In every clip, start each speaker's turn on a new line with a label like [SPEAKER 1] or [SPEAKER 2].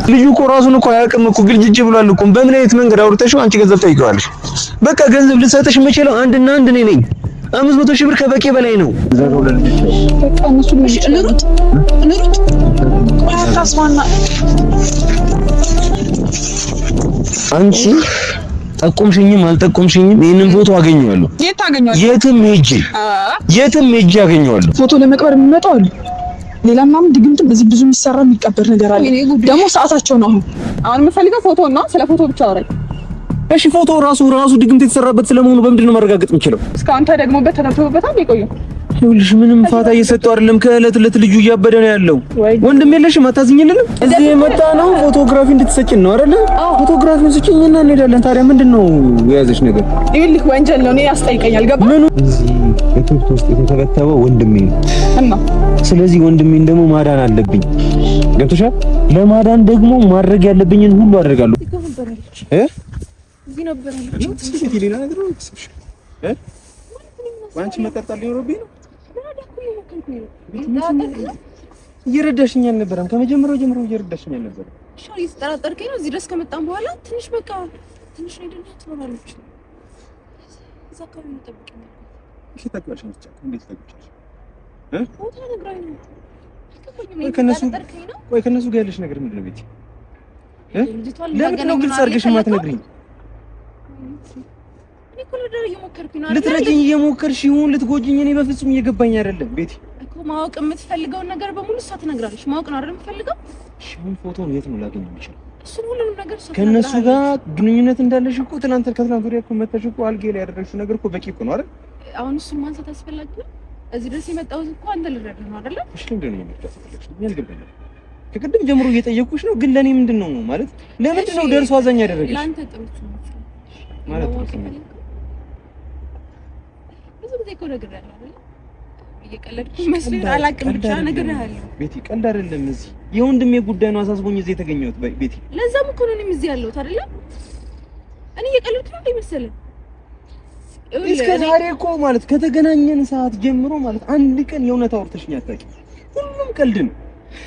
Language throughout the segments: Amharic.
[SPEAKER 1] ልጁ እኮ ራሱን እኮ አያውቅም እኮ ግልጅጅ ብሏል እኮ። በምን አይነት መንገድ አውርተሽው አንቺ ገንዘብ ጠይቀዋለሽ? በቃ ገንዘብ ልሰጥሽ የምችለው አንድና አንድ እኔ ነኝ። 500 ሺህ ብር ከበቂ በላይ ነው። አንቺ ጠቆምሽኝም አልጠቆምሽኝም ይሄንን ፎቶ አገኘዋለሁ። የትም ሄጄ አገኘዋለሁ።
[SPEAKER 2] ፎቶ ለመቅበር የሚመጣው አሉ። ሌላ ምናምን ድግምትም እዚህ ብዙ የሚሰራ የሚቀበር ነገር አለ። ደግሞ ሰዓታቸው ነው። አሁን የምፈልገው ፎቶ እና ስለ ፎቶ ብቻ አውራኝ።
[SPEAKER 1] እሺ ፎቶ ራሱ ድግምት የተሰራበት ስለመሆኑ በምንድን ነው ማረጋገጥ የምችለው?
[SPEAKER 2] እስካሁን ተደግሞበት ተተብቶበታል የቆየው።
[SPEAKER 1] ይኸውልሽ ምንም ፋታ እየሰጠው አይደለም። ከእለት እለት ልጁ እያበደ ነው ያለው። ወንድም የለሽም? አታዝኝልንም? እዚህ የመጣ ነው ፎቶግራፊ እንድትሰጪን ነው አይደል? ፎቶግራፊውን ስጪኝና እንሄዳለን። ታዲያ ምንድን ነው የያዘሽ ነገር?
[SPEAKER 2] ይኸውልህ ወንጀል ነው። እኔ ያስጠይቀኛል። ገባ?
[SPEAKER 1] ምኑ እዚህ በክፍት ውስጥ የተከበተበው ወንድሜ ነው እና ስለዚህ ወንድሜን ደግሞ ማዳን አለብኝ። ገብቶሻል? ለማዳን ደግሞ ማድረግ ያለብኝን ሁሉ አደርጋለሁ።
[SPEAKER 2] እዚህ ነበር
[SPEAKER 1] አንቺ መጠርጠር ሊኖርብኝ ነው። እየረዳሽኝ አልነበረም? ከመጀመሪያው ጀምሮ እየረዳሽኝ አልነበረም?
[SPEAKER 2] እሺ እየተጠራጠርከኝ ነው። እዚህ ድረስ ከመጣን በኋላ ትንሽ ነው አይደል? ትኖራለች እዛ አካባቢ ነው ጠብቀኝ።
[SPEAKER 1] እሺ ታውቂዋለሽ? እንዴት ታውቂዋለሽ?
[SPEAKER 2] ቦታ ነግራኝ ነው።
[SPEAKER 1] ቆይ ከነሱ ጋር ያለሽ ነገር ምንድን ነው? ቤቲ ለምንድን ነው ግልጽ አድርገሽ የማትነግሪኝ? ልትረጂኝ እየሞከርሽ ይሁን ልትጎጂኝ እኔ በፍጹም እየገባኝ አይደለም። ቤቲ
[SPEAKER 2] እኮ ማወቅ የምትፈልገውን ነገር በሙሉ እሷ ትነግራለች። ማወቅ ነው አይደል የምትፈልገው?
[SPEAKER 1] እሺ አሁን ፎቶውን የት ነው ላገኝ የምችለው?
[SPEAKER 2] እሱን ሁሉንም ነገር እሷ
[SPEAKER 1] ከእነሱ ጋር ግንኙነት እንዳለሽ እኮ ከትናንት ወዲያ እኮ መተሽ እኮ አልጌ ላይ ያደረግሽው ነገር እኮ በቂ እኮ ነው አይደል?
[SPEAKER 2] አሁን እሱን ማንሳት አስፈላጊ ነው? እዚህ ድረስ የመጣሁት እኮ አንተ ልረዳህ ነው አይደል?
[SPEAKER 1] እሺ ለምንድን ነው የምትፈለግሽ? ያልገባኝ ከቅድም ጀምሮ እየጠየኩሽ ነው፣ ግን ለኔ ምንድን ነው ማለት ለምንድን ነው ደርሶ አዛኝ ያደረገሽ?
[SPEAKER 2] ለአንተ ጥሩት ነው ማለት ነው። ብዙ እኮ ነግሬሃለሁ አይደል? እየቀለድኩ መስሎኝ አላውቅም። ብቻ ነግሬሃለሁ። ቤቲ
[SPEAKER 1] ቀልድ አይደለም። እዚህ የወንድሜ ጉዳይ ነው አሳስቦኝ እዚህ የተገኘሁት። ቤቲ
[SPEAKER 2] ለዛም እኮ ነው እኔም እዚህ ያለሁት አይደል? እኔ እየቀለድኩ ነው መሰለኝ።
[SPEAKER 1] እስከ ዛሬ እኮ ማለት ከተገናኘን ሰዓት ጀምሮ ማለት አንድ ቀን የእውነት አውርተሽኝ አታውቂም። ሁሉም ቀልድ ነው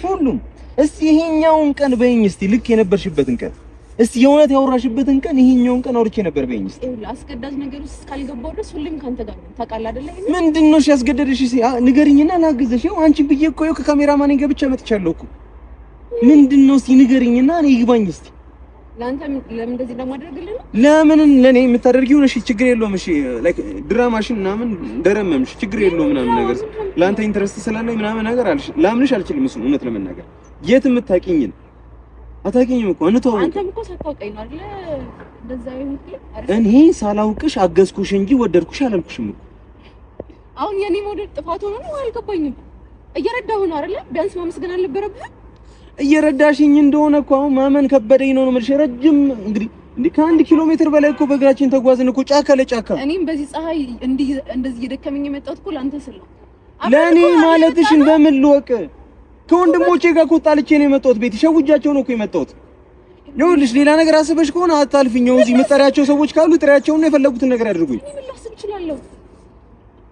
[SPEAKER 1] ሁሉም። እስቲ ይሄኛውን ቀን በይኝ እስቲ፣ ልክ የነበርሽበትን ቀን እስቲ የእውነት ያወራሽበትን ቀን ይሄኛውን ቀን አውርቼ ነበር በይኝ እስቲ።
[SPEAKER 2] አስገዳጅ ነገር ውስጥ ካልገባው ድረስ ሁሌም ካንተ ጋር ነው። ታውቃለህ አይደል?
[SPEAKER 1] ምንድን ነው ያስገደደሽ? እስቲ ንገሪኝና ላግዘሽ። ይኸው አንቺን ብዬ እኮ ይኸው ከካሜራማኔ ጋር ብቻ መጥቻለሁ እኮ። ምንድን ነው እስቲ ንገሪኝና እኔ ይግባኝ እስቲ።
[SPEAKER 2] ለአንተ ለምን እንደዚህ ለማድረግልህ ነው?
[SPEAKER 1] ለምን ለኔ የምታደርጊው? እሺ ችግር የለውም። እሺ ላይክ ድራማሽን ምናምን ደረመምሽ ችግር የለውም ምናምን ነገር ለአንተ ኢንተረስት ስላለኝ ምናምን ነገር አልሽ። ላምንሽ አልችልም። እሱን እውነት ለመናገር የት የምታውቂኝን አታውቂኝም እኮ አንተው።
[SPEAKER 2] አንተም እኮ ሳታውቀኝ ነው አይደል እንደዛ ይሁን።
[SPEAKER 1] እኔ ሳላውቅሽ አገዝኩሽ እንጂ ወደድኩሽ አላልኩሽም እኮ።
[SPEAKER 2] አሁን የኔ መውደድ ጥፋት ሆኖ ነው አልገባኝም። እየረዳሁ ነው አይደል? ቢያንስ ማመስገን አልነበረብህም?
[SPEAKER 1] እየረዳሽኝ እንደሆነ እኮ አሁን ማመን ከበደኝ ነው የምልሽ። ረጅም እንግዲህ ከ1 ኪሎ ሜትር በላይ እኮ በእግራችን ተጓዝን እኮ ጫካ ለጫካ።
[SPEAKER 2] እኔም በዚህ ፀሐይ እንደዚህ እየደከመኝ የመጣሁት እኮ ለአንተ ስል ነው።
[SPEAKER 1] ለኔ ማለትሽ እንደምን ልወቅ? ከወንድሞቼ ጋር እኮ ጣልቼ ነው የመጣሁት። ቤት ሸውጃቸው ነው እኮ የመጣሁት። ይኸውልሽ ሌላ ነገር አስበሽ ከሆነ አታልፊኝ። እዚህ የምጠሪያቸው ሰዎች ካሉ ጥሪያቸውና የፈለጉትን ነገር አድርጉኝ።
[SPEAKER 2] ምን ላስ እንችላለን?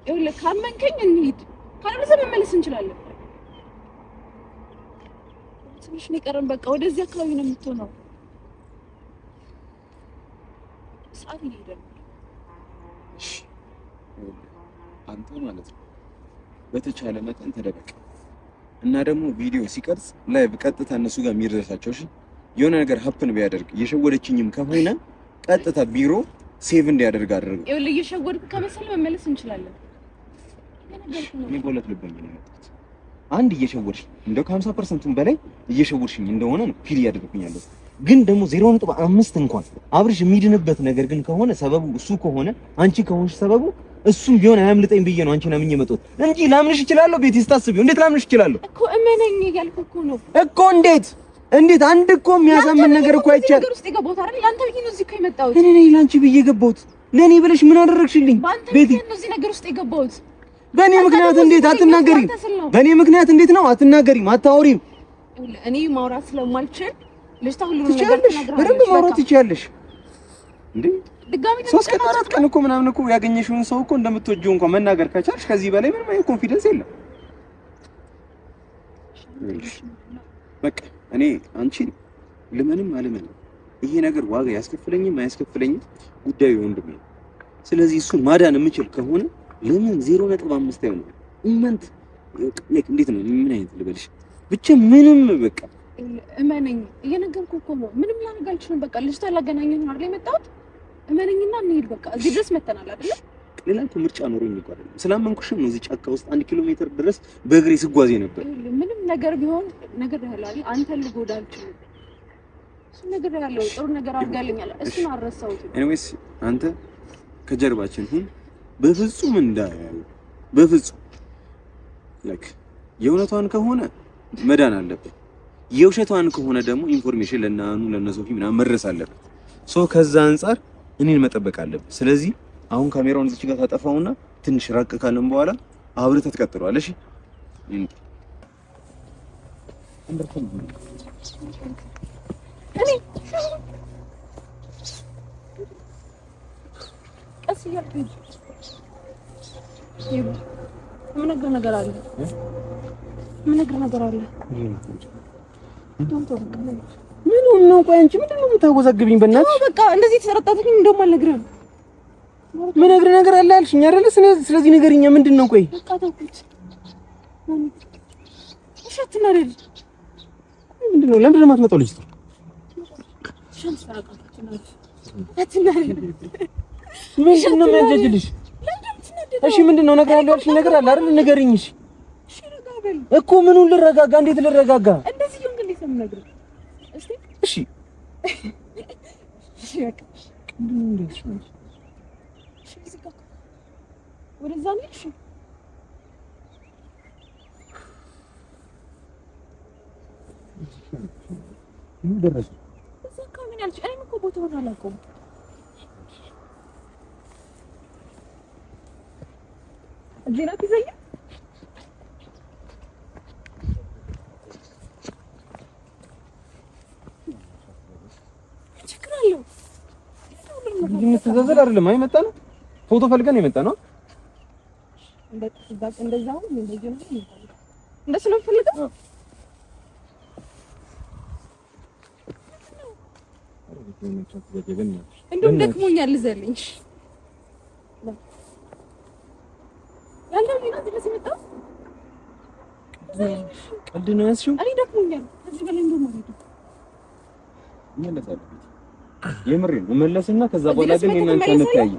[SPEAKER 2] ይኸውልህ ካመንከኝ እንሂድ፣ ካልሆነ መመለስ እንችላለን። ትንሽ ነው የቀረን። በቃ ወደዚህ አካባቢ ነው የምትሆነው። ሰዓት እየሄደ ነው።
[SPEAKER 1] እሺ አንተ ማለት ነው በተቻለ መጠን ተደበቅ እና ደግሞ ቪዲዮ ሲቀርጽ ላይቭ ቀጥታ እነሱ ጋር የሚደርሳቸው። እሺ የሆነ ነገር ሀፕን ቢያደርግ የሸወደችኝም ከሆነ ቀጥታ ቢሮ ሴቭ እንዲያደርግ አድርገው።
[SPEAKER 2] ይኸውልህ እየሸወድኩ ከመሰለ መመለስ እንችላለን።
[SPEAKER 1] እኔ በሁለት ልቦኝ ነው የመጣሁት። አንድ እየሸወድሽ እንደው ከ50% በላይ እየሸወድሽኝ እንደሆነ ነው ፊል ያደርኩኝ ያለው። ግን ደግሞ 0.5 እንኳን አብርሽ የሚድንበት ነገር ግን ከሆነ ሰበቡ እሱ ከሆነ አንቺ ከሆንሽ ሰበቡ እሱም ቢሆን አያምልጠኝ ብዬ ነው አንቺን አምኜ መጣሁት እንጂ ላምንሽ እችላለሁ። ቤት ይስታስቢው እንዴት ላምንሽ እችላለሁ
[SPEAKER 2] እኮ እመነኝ እያልኩ እኮ ነው
[SPEAKER 1] እኮ። እንዴት አንድ እኮ የሚያሳምን ነገር እኮ አይቻል።
[SPEAKER 2] ነገር ውስጥ የገባሁት አይደል? ላንተ ብዬ ነው እዚህ እኮ የመጣሁት።
[SPEAKER 1] እኔ ላንቺ ብዬ የገባሁት። ለኔ ብለሽ ምን አደረግሽልኝ?
[SPEAKER 2] ቤት ነው እዚህ ነገር ውስጥ የገባሁት።
[SPEAKER 1] በእኔ ምክንያት እንዴት አትናገሪም? በእኔ ምክንያት እንዴት ነው አትናገሪም? አታወሪም?
[SPEAKER 2] እኔ ማውራት ስለማልችል ልጅታ ሁሉንም ነገር
[SPEAKER 1] ትችያለሽ። በደንብ ማውራት ትችያለሽ እንዴ?
[SPEAKER 2] ድጋሚ
[SPEAKER 1] 3 ቀን 4 ቀን እኮ ምናምን እኮ ያገኘሽውን ሰው እኮ እንደምትወጂው እንኳን መናገር ከቻልሽ ከዚህ በላይ ምንም አይነት ኮንፊደንስ የለም። በቃ እኔ አንቺን ልመንም አልመንም ይሄ ነገር ዋጋ ያስከፍለኝም አያስከፍለኝም ጉዳዩ ወንድሜ። ስለዚህ እሱን ማዳን የምችል ከሆነ ለምን 0.5 አይሆንም? ኢመንት እንዴት ነው? ምን አይነት ልበልሽ? ብቻ ምንም በቃ
[SPEAKER 2] እመነኝ፣ እየነገርኩህ እኮ ነው። ምንም ላደርግ አልችልም። በቃ ልጅቷ ላገናኘን ነው አይደል የመጣሁት? እመነኝና እንሂድ። በቃ እዚህ ድረስ መተናል አይደል?
[SPEAKER 1] ሌላ እኮ ምርጫ ኖሮኝ እኮ አይደለም። ስላመንኩሽም ነው እዚህ ጫካ ውስጥ 1 ኪሎ ሜትር ድረስ በእግሬ ስጓዝ ነበር።
[SPEAKER 2] ምንም ነገር ቢሆን ነገር ያለው አንተን ልጎዳ አልችልም። እሱ ነገር ያለው ጥሩ ነገር አድርጋልኛል። እሱን አልረሳሁትም። ኤኒዌይስ
[SPEAKER 1] አንተ ከጀርባችን ሁን። በፍጹም እንዳያዩ በፍጹም ላይክ የእውነቷን ከሆነ መዳን አለበት። የውሸቷን ከሆነ ደግሞ ኢንፎርሜሽን ለናኑ ለነሶፊ ምናምን መድረስ አለበት። ሶ ከዛ አንፃር እኔን መጠበቅ አለበት። ስለዚህ አሁን ካሜራውን እዚህ ጋር ታጠፋውና ትንሽ ራቅ ካለን በኋላ አብረህ ትቀጥለዋለህ። እሺ ቀስ እያልኩኝ ምን ነገር አለ? ምን ነው? ቆይ አንቺ ምንድን ነው የምታወዛግብኝ? በእናትሽ በቃ እንደዚህ ተሰረጣትኝ። እንደውም አልነግርህም። ምን ነገር አለ አልሽኝ አይደለ? ስለዚህ ንገሪኛ። ምንድን ነው? ቆይ በቃ ተውኩት። እሺ አትናደድ። ምንድን ነው? ለምንድን ነው የማትመጣው ልጅ? ምንድን ነው የሚያጀጅልሽ? እሺ ምንድን ነው? እነግርሃለሁ ያልሽኝ ነገር አለ አይደል? ንገሪኝ። እሺ እኮ ምኑን ልረጋጋ? እንዴት ልረጋጋ? እንደዚህ ይሁን እንዴት ነው የምነግርህ? እሺ እሺ በቃ ወደዛ ነሽ? ምን ደረሰ? እዛ ከምን ያልሽ? እኔም እኮ ቦታውን አላውቀውም። እጄን አትይዘኝም? ችግር አለው። የምትዘዘል አይደለም። አይመጣ ነው ፎቶ ፈልገን የመጣ ነው። እንደዛው እንደሱ ነው ፈልገው። እንደውም ደክሞኛል። ልዘልኝ ያለው ሊና ድረስ መጣ። ቀልድ ነው ያዝሽው? እኔ ደክሞኛል። እዚህ በላይ እንደውም ማለት ነው ይመለሳል። የምሬን መመለስና ከዛ በኋላ ግን እናንተ እንታያይ።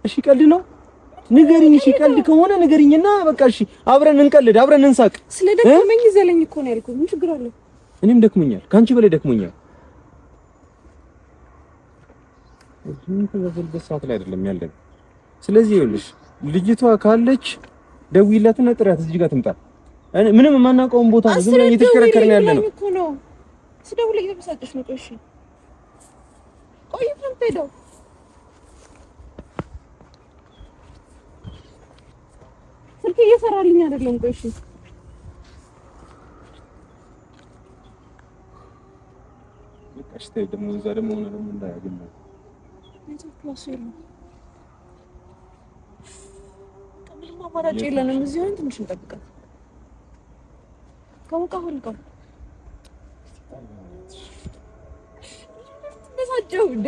[SPEAKER 1] እሺ ቀልድ ነው ንገሪኝ። እሺ ቀልድ ከሆነ ንገሪኝና በቃ እሺ አብረን እንቀልድ፣ አብረን እንሳቅ። ስለደከመኝ ዘለኝ እኮ ነው ያልኩት። ምን ችግር አለው? እኔም ደክሞኛል፣ ካንቺ በላይ ደክሞኛል። እዚህ ከዘልበስ ሰዓት ላይ አይደለም ያለን። ስለዚህ ይኸውልሽ ልጅቷ ካለች ደውይላትና ጥራት እዚህ ጋር ትምጣ። ምንም የማናውቀውን ቦታ ነው ዝም ብለን እየተሽከረከርን ያለ ነው እኮ ነው። ስደውልልኝ እየተበሳጨሽ ነው። እሺ ቆይ ፈንተደው ስልክ እየሰራልኝ አይደለም። ቆይ እሺ በቃሽ። ተይ ደግሞ እዛ ደግሞ ሆነ ደግሞ እንዳያገኝ ነው ፕላስ የለም። ምንም አማራጭ የለንም። እዚህ ሆነን ትንሽ እንጠብቃት። ከሞቃሁ ልቀው ተሳጨው እንዴ?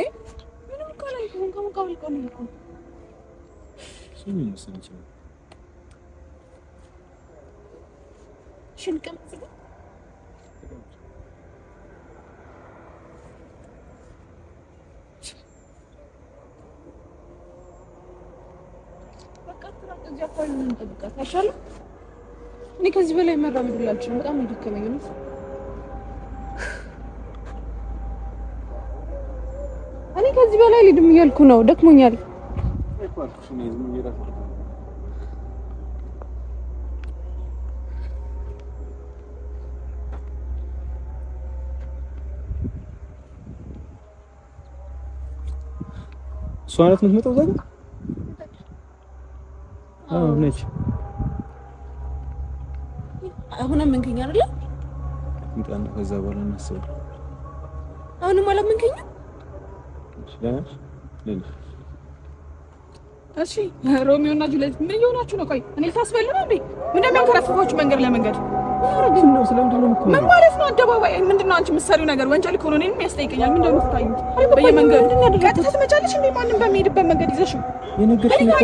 [SPEAKER 1] ምንም እኮ አላልኩም። ከሞቃሁ ልቀው ነው እኮ ምን ይመስልሽ? ሽንቀም ዝግ እኔ ከዚህ በላይ መራመድ አልችልም። በጣም ይደከመኝ ነው። እኔ ከዚህ በላይ ልድም እያልኩ ነው። ደክሞኛል። እሷ ናት የምትመጣው ዛሬ? አዎ ነች። አሁንም መንከኛ አይደለ? እንጣና ከዛ በኋላ እናስብ። አሁንም አላመንከኝም? እሺ ለነሽ
[SPEAKER 2] እሺ ሮሚዮ እና ጁሊየት ምን እየሆናችሁ ነው? ቆይ እኔ ልታስበሉ ነው እንዴ? ምን እንደሚያንከራፍፋችሁ መንገድ ለመንገድ
[SPEAKER 1] ነው? ስለምንድን ነው የምትሆነው?
[SPEAKER 2] ምን ማለት ነው? አደባባይ ምንድነው አንቺ የምትሰሪው ነገር? ወንጀል ከሆነ እኔንም ያስጠይቀኛል። ምንድን ነው የምትታዩት? በየመንገዱ ቀጥታ ትመጫለሽ እንዴ? ማንም በሚሄድበት መንገድ ይዘሽው
[SPEAKER 1] የነገርሽኝ
[SPEAKER 2] ነው።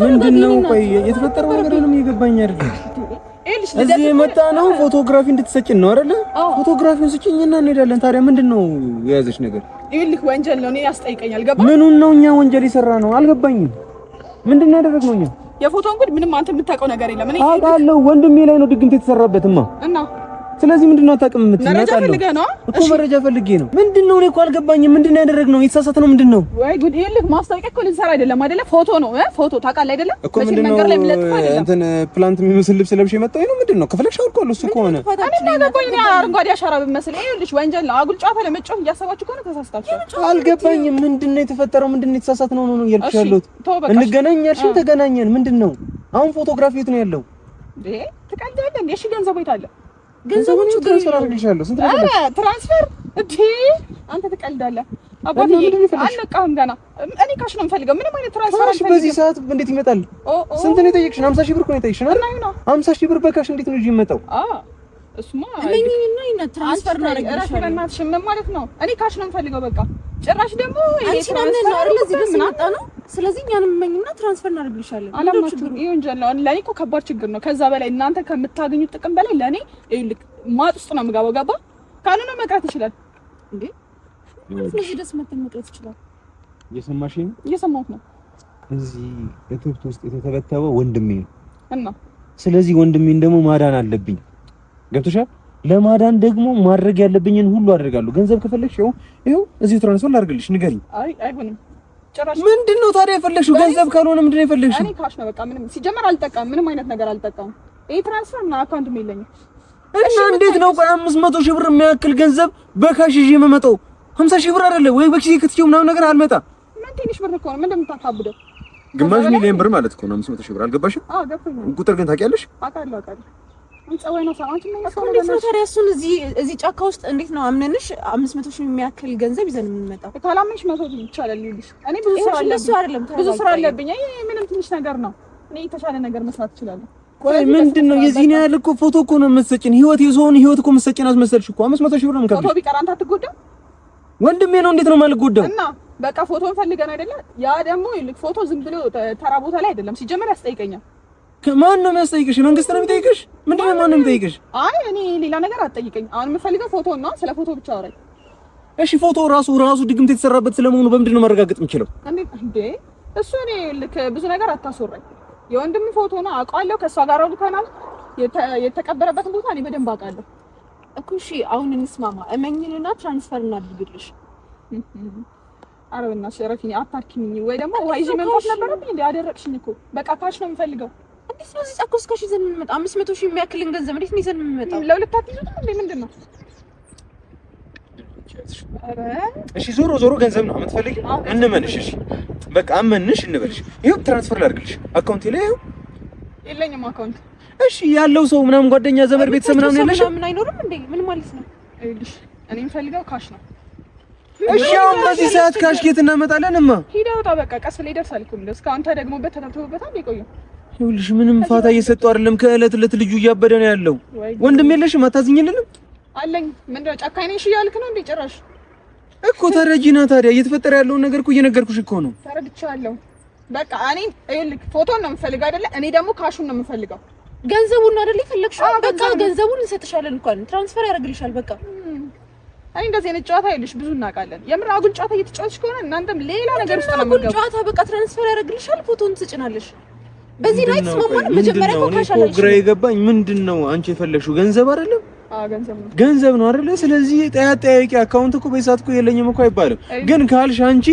[SPEAKER 1] ምንድን ነው? ቆይ የተፈጠረው ነገር ምንም እየገባኝ አይደለም። እዚህ የመጣ ነው ፎቶግራፊ እንድትሰጪን ነው አይደለ? ፎቶግራፊውን ስጪኝና እንሄዳለን። ታዲያ ምንድን ነው የያዘሽ ነገር?
[SPEAKER 2] ይኸውልህ ወንጀል ነው፣ እኔ ያስጠይቀኛል። ገባ?
[SPEAKER 1] ምኑን ነው እኛ ወንጀል የሰራ ነው? አልገባኝም። ምንድን ነው ያደረግነው እኛ?
[SPEAKER 2] የፎቶን ጉድ ምንም አንተ የምታውቀው ነገር የለም። እኔ
[SPEAKER 1] አውቃለሁ፣ ወንድሜ ላይ ነው ድግምት የተሰራበትማ እና ስለዚህ ምንድነው አታውቅም የምትይኝ?
[SPEAKER 2] መረጃ ፈልገህ ነው
[SPEAKER 1] እኮ መረጃ ፈልጌ ነው። ምንድነው? እኔ እኮ አልገባኝም። ምንድነው ያደረግነው? የተሳሳተ ነው ምንድነው?
[SPEAKER 2] ወይ ጉድ! ይኸውልህ ማስታወቂያ እኮ ልንሰራ አይደለም አይደለ? ፎቶ ነው ፎቶ ታውቃለህ አይደለም?
[SPEAKER 1] እኮ ምንድነው እንትን ፕላንት የሚመስል ልብስ ለብሼ መጣሁ ነው ምንድነው? ከፈለግሽ አውልቀዋለሁ። እሱ ከሆነ
[SPEAKER 2] እኔ ነገርኩኝ። እኔ አረንጓዴ አሻራ ብመስል ይኸውልሽ ወንጀል ነው። አጉል ጨዋታ ለመጫወት እያሰባችሁ ከሆነ ተሳስታችሁ።
[SPEAKER 1] አልገባኝም። ምንድነው የተፈጠረው? ምንድነው የተሳሳተ ነው እያልኩሽ ያለሁት? እንገናኝ ያልሽኝ ተገናኘን። ምንድነው አሁን ፎቶግራፊ የት ነው ያለው? እንዴ ትቀልዳለህ እንዴ? እሺ ገንዘቡ የት አለ? ገንዘቡን ትራንስፈር አድርግልሻለሁ። ስንት ነው ትራንስፈር? እንዴ አንተ ትቀልዳለህ። አባቴ አልነቃህም ገና። እኔ ካሽ ነው የምፈልገው። ምንም አይነት ትራንስፈር አልፈልግም። በዚህ ሰዓት እንዴት ይመጣል? ስንት ነው የጠየቅሽን? 50 ሺህ ብር እኮ ነው የጠየቅሽን አይደል? 50 ሺህ ብር በካሽ እንዴት ነው የሚመጣው? እሱማ እመኝኝና እና ትራንስፈር ነው አደረግልሽ ማለት ነው። እኔ ካሽ ነው የምፈልገው በቃ። ጭራሽ ደግሞ ይሄ ትራንስፈር ነው አይደል? እዚህ ድረስ መጣ ነው። ስለዚህ እኛንም እመኝና ትራንስፈር እናደርግልሻለን። አላማችሁ ይሄ ወንጀል ነው። ለኔ እኮ ከባድ ችግር ነው። ከዛ በላይ እናንተ ከምታገኙት ጥቅም በላይ ለኔ ይልክ ማጥ ውስጥ ነው የምገባው። ገባ? ካልሆነ መቅረት ይችላል እንዴ? ስለዚህ ደስ መተን መቅረት ይችላል። እየሰማሽ ነው? እየሰማሁት ነው። እዚህ እትብት ውስጥ የተተበተበው ወንድሜ ነው እና ስለዚህ ወንድሜን ደግሞ ማዳን አለብኝ። ገብቶሻል? ለማዳን ደግሞ ማድረግ ያለብኝን ሁሉ አደርጋለሁ። ገንዘብ ከፈለግሽ ይኸው እዚህ ትራንስፈር ላድርግልሽ። ንገሪኝ። አይ አይሆንም። ጭራሽ ምንድነው ታዲያ የፈለግሽው? ገንዘብ ካልሆነ ምንድነው የፈለግሽው? እኔ ካሽ ነው በቃ። ምንም ሲጀመር አልጠቀምም። ምንም አይነት ነገር አልጠቀምም። ይሄ ትራንስፈር እና አካውንትም የለኝም። እና እንዴት ነው 500 ሺህ ብር የሚያክል ገንዘብ በካሽ ይዤ የምመጣው? 50 ሺህ ብር አይደለ ወይ? በኪሴ ክትቼው ምናምን ነገር አልመጣም። ምን ትንሽ ብር እኮ ነው። ምን እንደምታካብደው? ግማሽ ሚሊዮን ብር ማለት እኮ ነው 500 ሺህ ብር። አልገባሽም? አዎ ገባኝ። ቁጥር ግን ታውቂያለሽ? አውቃለሁ። አንጸወይ ነው ሳንቺ ምን ነው ታዲያ? እሱን እዚህ ጫካ ውስጥ እንዴት ነው አምነንሽ 500 ሺህ የሚያክል ገንዘብ ይዘን የምንመጣው? ካላመንሽ 100 ይቻላል ይልሽ። እኔ ብዙ ስራ አለብኝ። ምንም ትንሽ ነገር ነው። እኔ የተሻለ ነገር መስራት እችላለሁ። ቆይ ምንድነው የዚህ ነው ያለ እኮ ፎቶ እኮ ነው የምትሰጪን። ህይወት የሰውን ህይወት እኮ የምትሰጪን አስመሰልሽ እኮ። 500 ሺህ ብር ነው የምከፍልሽ። ፎቶ ቢቀር አንተ አትጎዳም? ወንድሜ ነው። እንዴት ነው የማልጎዳው? እና በቃ ፎቶን ፈልገን አይደለ? ያ ደግሞ ይልክ ፎቶ ዝም ብሎ ተራ ቦታ ላይ አይደለም። ሲጀመር ያስጠይቀኛል። ማን ነው የሚያስጠይቅሽ? መንግስት ነው የሚጠይቅሽ? ምንድነው ማን ነው የሚጠይቅሽ? አይ እኔ ሌላ ነገር አትጠይቀኝ። አሁን የምፈልገው ፎቶ ነው። ስለ ፎቶ ብቻ አውራኝ። እሺ ፎቶ ራሱ ድግምት የተሰራበት ስለመሆኑ በምንድን ነው ማረጋገጥ የምችለው? እንዴ እሱ እኔ ልክ ብዙ ነገር አታስወራኝ። የወንድም ፎቶ ነው አውቃለሁ። ከሷ ጋር አውልተናል። የተቀበረበትን ቦታ እኔ በደንብ አውቃለሁ እኮ። እሺ አሁን እንስማማ። እመኝንና ትራንስፈር እናድርግልሽ። አረብና ሸረፊኝ አታርኪኝ። ወይ ደግሞ ዋይጂ መንፈስ ነበረብኝ እንዴ? አደረቅሽኝ እኮ በቃ ካሽ ነው የምፈልገው። እንዴት ነው እዚህ ጫካ ውስጥ ካሽ ይዘን የምንመጣው? 500 ሺህ የሚያክልን ገንዘብ እንዴት ነው ይዘን የምንመጣው? ለሁለት አትይዙት እንዴ? ምንድነው? እሺ ዞሮ ገንዘብ ነው የምትፈልጊው? እንመንሽ። እሺ በቃ አመንሽ እንበልሽ። ይሄው ትራንስፈር ላድርግልሽ። አካውንቴ ላይ ይሄው የለኝም አካውንት። እሺ ያለው ሰው ምናምን ጓደኛ፣ ዘመድ፣ ቤተሰብ ምናምን ያለሽ ምን አይኖርም እንዴ? ምን ማለት ነው? ይኸውልሽ እኔ የምፈልገው ካሽ ነው። እሺ አሁን በዚህ ሰዓት ካሽ ከየት እናመጣለንማ? ሂድ አውጣ በቃ። ቀስ ብለህ ይደርሳል እኮ እስካሁን ተደግሞበት ተተብቶበታል የቆየው። ይኸውልሽ ምንም ፋታ እየሰጠው አይደለም። ከእለት እለት ልጁ እያበደ ነው ያለው። ወንድም የለሽም? አታዝኝልንም? አለኝ። ምንድነው ጨካኝ ነሽ እያልክ ነው እንዴ? ጭራሽ እኮ ተረጂና። ታዲያ እየተፈጠረ ያለውን ነገር እኮ እየነገርኩሽ እኮ ነው። ተረድቻለሁ። በቃ እኔ ይኸውልህ ፎቶን ነው የምፈልገው አይደለ? እኔ ደግሞ ካሹን ነው የምፈልገው። ገንዘቡን አይደል የፈለግሽው? በቃ ገንዘቡን እንሰጥሻለን እንኳን ትራንስፈር ያደርግልሻል። በቃ እኔ እንደዚህ አይነት ጨዋታ ይኸውልሽ ብዙ እናውቃለን። የምር አጉል ጨዋታ እየተጫወትሽ ከሆነ እናንተም ሌላ ነገር ውስጥ ነው የምትገቡት። አጉል ጨዋታ በቃ ትራንስፈር ያደርግልሻል፣ ፎቶን ትጭናለሽ። በዚህ ላይ ተስማማን። መጀመሪያ እኮ ካሽ አለሽ። ግራ የገባኝ ምንድነው አንቺ የፈለግሽው ገንዘብ አይደለም? ገንዘብ ነው አይደለ? ስለዚህ ጠያቂ አካውንት እኮ በሰዓት እኮ የለኝም እኮ አይባልም። ግን ካልሽ አንቺ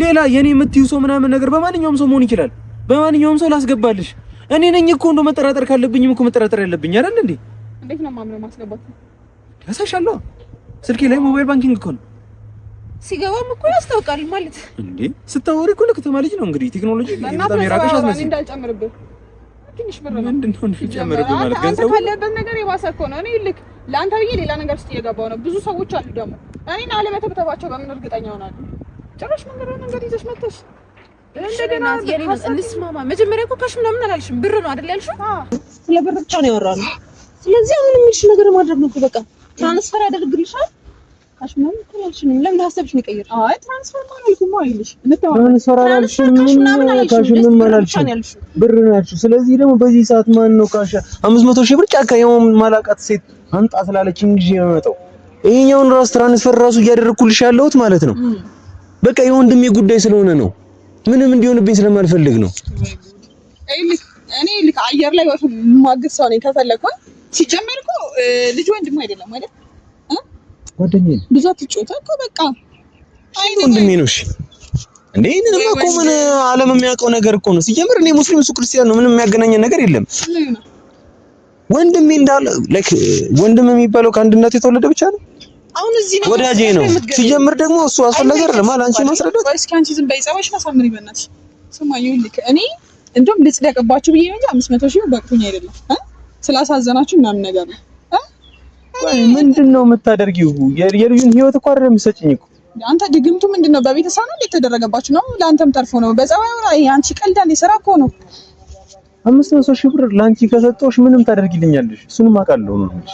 [SPEAKER 1] ሌላ የኔ የምትይው ሰው ምናምን ነገር በማንኛውም ሰው መሆን ይችላል። በማንኛውም ሰው ላስገባልሽ እኔ ነኝ እኮ እንደው መጠራጠር ካለብኝም እኮ መጠራጠር ያለብኝ አይደል እንዴ? እንዴት ነው ማምነው ማስገባት? ያሳሻለሁ። ስልኬ ላይ ሞባይል ባንኪንግ እኮ ነው። ሲገባም እኮ ያስታውቃል ማለት እንዴ? ስታወሪ እኮ ለከተማ ልጅ ነው እንግዲህ ቴክኖሎጂ በጣም የራቀሽ አስመስል እንዳልጨምርብህ ትንሽ ብር ነው። ምንድነው እንደጨመረብህ ማለት ገንዘቡ ካለበት ነገር የባሰ እኮ ነው። እኔ ልክ ለአንተ ብዬ ሌላ ነገር ውስጥ እየገባሁ ነው። ብዙ ሰዎች አሉ ደግሞ እኔን አለመተብተባቸው በምን እርግጠኛ ሆናለሁ? ጭራሽ መንገድ ይዘሽ መጥተሽ
[SPEAKER 2] እንደገና እንስማማ። መጀመሪያ እኮ ካሽ ምናምን አላልሽም፣ ብር ነው አይደል ያልሽው?
[SPEAKER 3] ስለ ብር ብቻ ነው ያወራነው። ስለዚህ አሁን የሚልሽ ነገር ማድረግ ነው በቃ። ትራንስፈር ያደርግልሻል። ካሽ ምናምን አላልሽም። ለምን ሀሳብሽ ነው ቀይር?
[SPEAKER 2] አይ ትራንስፈር ማለትማ አይልሽ።
[SPEAKER 1] ትራንስፈር አላልሽም፣ ካሽ ምንም አላልሽም፣ ብር ነው ያልሽው። ስለዚህ ደግሞ በዚህ ሰዓት ማን ነው ካሽ 500 ሺህ ብር ጫካ የሆነ ማላቃት ሴት አምጣ ስላለችኝ እንጂ የመጣው ይሄኛውን ራስ ትራንስፈር ራሱ እያደረኩልሽ ያለሁት ማለት ነው። በቃ የወንድሜ ጉዳይ ስለሆነ ነው። ምንም እንዲሆንብኝ ስለማልፈልግ ነው።
[SPEAKER 2] እኔ ልክ አየር ላይ ወፍ ማግስ ሰው ነኝ ከፈለኩ። ሲጀመር እኮ ልጅ ወንድም አይደለም አይደል?
[SPEAKER 1] ጓደኛዬ
[SPEAKER 2] ብዙ አትጮታ እኮ በቃ
[SPEAKER 1] አይ ወንድሜ ነው። እሺ እንዴ እኔማ እኮ ምን ዓለም የሚያውቀው ነገር እኮ ነው። ሲጀመር እኔ ሙስሊም እሱ ክርስቲያን ነው። ምንም የሚያገናኘን ነገር የለም። ወንድሜ እንዳለ ላይክ ወንድም የሚባለው ከአንድ እናት የተወለደ ብቻ ነው።
[SPEAKER 2] አሁን እዚህ ነው
[SPEAKER 1] ወዳጄ ነው። ሲጀምር ደግሞ እሱ አስፈላጊ አይደለም ማለት አንቺ ማስረዳት
[SPEAKER 2] ወይስ ካንቺ ዝም በይጻባሽ ማሳመሪ በእናትሽ ስማኝ። ይልክ እኔ እንደውም ልጽደቅባችሁ ብዬ እንጂ 500 ሺህ በቅቶኝ አይደለም ስላሳዘናችሁ ምናምን ነገር ነው።
[SPEAKER 1] ምንድነው የምታደርጊው? የልጁን ህይወት እኮ አይደለም የምትሰጪኝ እኮ
[SPEAKER 2] አንተ ድግምቱ ምንድነው? በቤተሰብ ነው የተደረገባችሁ ነው? ለአንተም ተርፎ ነው? በጸባዩ ላይ አንቺ ቀልዳል የሰራ እኮ ነው።
[SPEAKER 1] 500 ሺህ ብር ላንቺ ከሰጠሁሽ ምንም ታደርጊልኛለሽ? እሱንም አውቃለሁ ነው እንጂ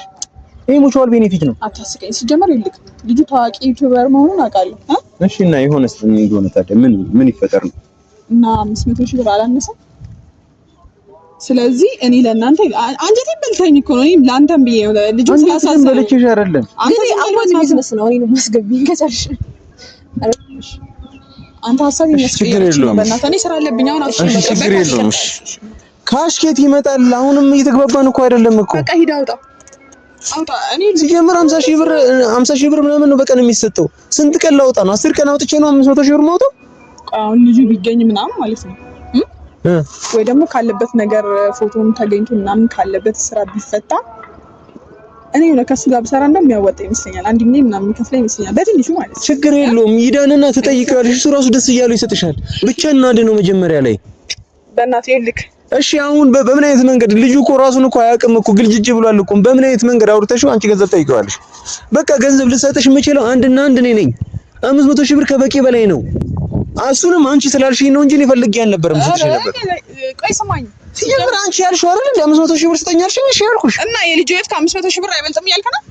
[SPEAKER 1] ይሄ ሙቹዋል ቤኔፊት ነው።
[SPEAKER 2] አታስቀኝ። ሲጀመር ይልክ ልጁ ታዋቂ ዩቲዩበር መሆኑን አውቃለሁ።
[SPEAKER 1] እሺ እና የሆነስ እንደሆነ ታዲያ ምን ይፈጠር ነው?
[SPEAKER 2] እና 500 ሺህ ብር አላነሰም። ስለዚህ እኔ ለእናንተ አንጀቴ በልተኝ እኮ ነው። እኔም ለአንተም ብዬ ልጁ ስላሳሰበኝ
[SPEAKER 1] በልቼሽ አይደለም።
[SPEAKER 3] እንግዲህ አዋጅ ቢዝነስ ነው። እኔ ነው ማስገቢኝ ከቻልሽ
[SPEAKER 2] አንተ ሀሳብ ይመስገን ነው። በእናትህ እኔ ስራ አለብኝ አሁን።
[SPEAKER 1] እሺ ችግር የለውም። እሺ ካሽኬት ይመጣል። አሁንም እየተግባባን እኮ አይደለም እኮ።
[SPEAKER 2] በቃ ሂድ አውጣ። እኔ
[SPEAKER 1] ሲጀምር 50 ሺህ ብር ምናምን ነው በቀን የሚሰጠው። ስንት ቀን ላውጣ ነው? 10 ቀን አውጥቼ ነው 500 ሺህ ብር ማውጣው?
[SPEAKER 2] አሁን ልጁ ቢገኝ ምናምን ማለት ነው ወይ ደግሞ ካለበት ነገር ፎቶን ተገኝቶ ምናምን ካለበት ስራ ቢፈታ እኔ ነው ከሱ ጋር ብሰራ እንደሚያወጣ ይመስለኛል። 1 ሚሊዮን ምናምን የሚከፍለኝ ይመስለኛል በትንሹ ማለት ነው።
[SPEAKER 1] ችግር የለውም። ይዳንና ትጠይቂዋለሽ። እሱ ራሱ ደስ እያለው ይሰጥሻል። ብቻ እናድነው መጀመሪያ ላይ
[SPEAKER 2] በእናትህ ይልክ።
[SPEAKER 1] እሺ አሁን በምን አይነት መንገድ? ልጁ እኮ ራሱን እኮ አያውቅም እኮ ግልጅጅ ብሏል እኮ። በምን አይነት መንገድ አውርተሽው አንቺ ገንዘብ ጠይቂዋለሽ? በቃ ገንዘብ ልሰጥሽ የምችለው አንድና አንድ እኔ ነኝ። 500 ሺህ ብር ከበቂ በላይ ነው። እሱንም አንቺ ስላልሽኝ ነው እንጂ እኔ ፈልጌ አልነበረም ስትሽ ነበር።
[SPEAKER 2] ቆይ ስማኝ፣
[SPEAKER 1] ሲጀምር አንቺ ያልሽው አይደል እንደ 500 ሺህ ብር ስጠኛልሽ? እሺ ያልኩሽ
[SPEAKER 2] እና የልጁ ህይወት ከ500 ሺህ ብር አይበልጥም እያልክ ነው?